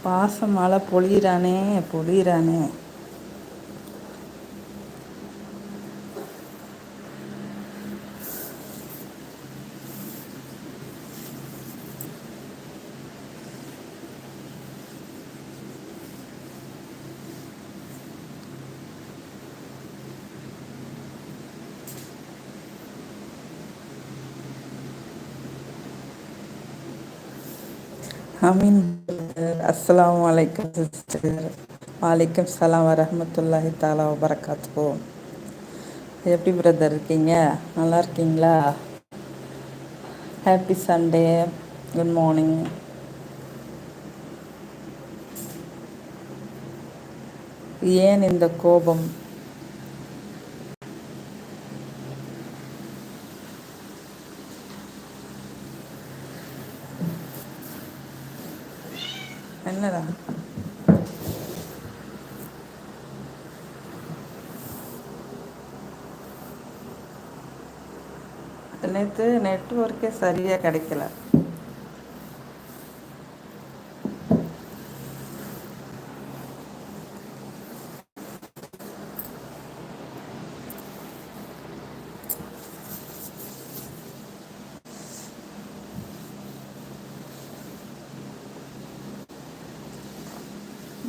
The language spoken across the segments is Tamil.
பாச மழை பொழியிறானே பொழியிறானே. அமீன். அஸ்ஸலாமு அலைக்கும் சிஸ்டர். வலைக்கம் சலாம் வரஹமத்துல்லாஹி தாலா வபரகாத்துஹு. எப்படி பிரதர் இருக்கீங்க? நல்லா இருக்கீங்களா? Happy Sunday. Good morning. ஏன் இந்த கோபம்? என்னடா? நேற்று நெட்ஒர்க்கே சரியாக கிடைக்கல.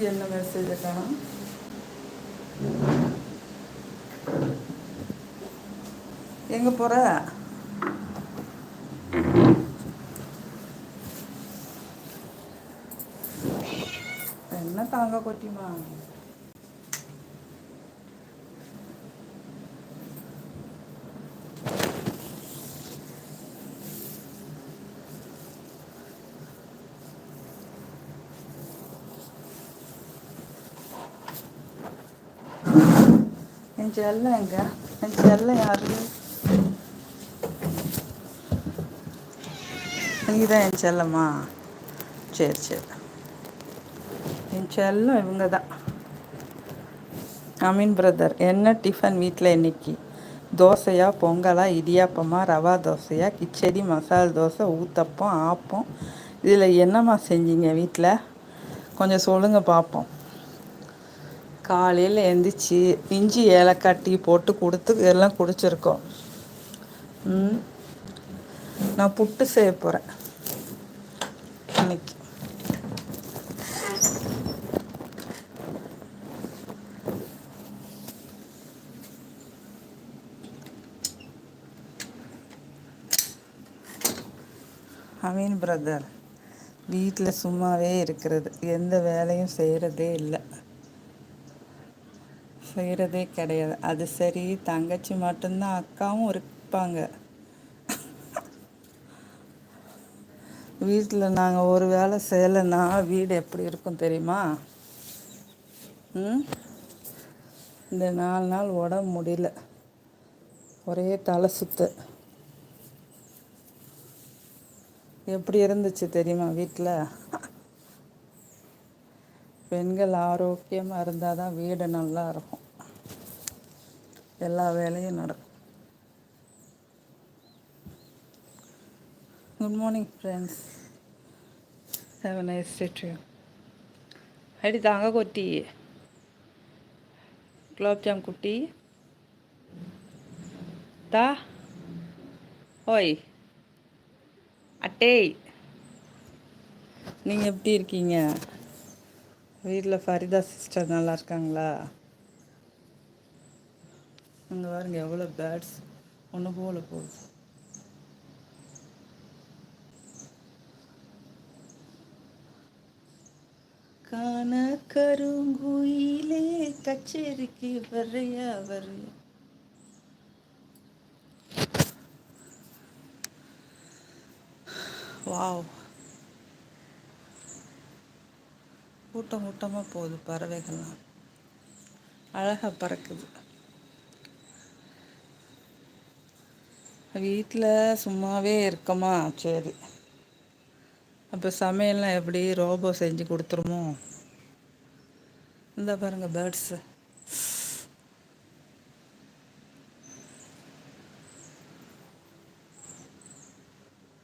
என்ன மெசேஜ் காணும்? எங்கே போகிற? என்ன தாங்க கொட்டிமா? என் செல்லம் எங்க? என் செல்லம் யாரு? நீதான் என் செல்லம்மா? சரி சரி. என் செல்லம் இவங்க தான். அமீன் பிரதர், என்ன டிஃபன் வீட்டில் இன்னைக்கு? தோசையா, பொங்கலா, இடியாப்பமா, ரவா தோசையா, கிச்சடி, மசால் தோசை, ஊத்தப்பம், ஆப்பம், இதில் என்னம்மா செஞ்சீங்க வீட்டில்? கொஞ்சம் சொல்லுங்கள் பார்ப்போம். காலையில் எந்திரிச்சு இஞ்சி ஏலக்காய் டீ போட்டு கொடுத்து எல்லாம் குடிச்சிருக்கோம். நான் புட்டு செய்ய போகிறேன் இன்னைக்கு. அமீன் பிரதர், வீட்டில் சும்மாவே இருக்கிறது, எந்த வேலையும் செய்கிறதே கிடையாது. அது சரி, தங்கச்சி மட்டும்தான், அக்காவும் இருப்பாங்க. வீட்டில் நாங்கள் ஒரு வேலை செய்யலைன்னா வீடு எப்படி இருக்கும் தெரியுமா? இந்த 4 நாள் உடம்பு முடியல, ஒரே தலை சுத்து. எப்படி இருந்துச்சு தெரியுமா வீட்டில்? பெண்கள் ஆரோக்கியமாக இருந்தால் தான் வீடு நல்லா இருக்கும், எல்லா வேலையும் நடக்கும். Good morning friends. Have a nice day to you. அடி தாங்க கொட்டி, குலோப்ஜாம் குட்டி தா. ஓய் அட்டேய், நீங்கள் எப்படி இருக்கீங்க? வீட்டில் ஃபரிதா சிஸ்டர் நல்லா இருக்காங்களா? அங்கே பாருங்க எவ்வளோ பேர்ட்ஸ் ஒன்று போல போகுது. காண கருங்குயிலே கச்சேரிக்கு வரையா வரையா. வாவ், கூட்டம் கூட்டமாக போகுது, பறவைகள்லாம் அழகாக பறக்குது. வீட்டில் சும்மாவே இருக்கமா? சரி, அப்போ சமையல்லாம் எப்படி ரோபோ செஞ்சு கொடுத்துருமோ? இந்த பாருங்கள் பேர்ட்ஸு.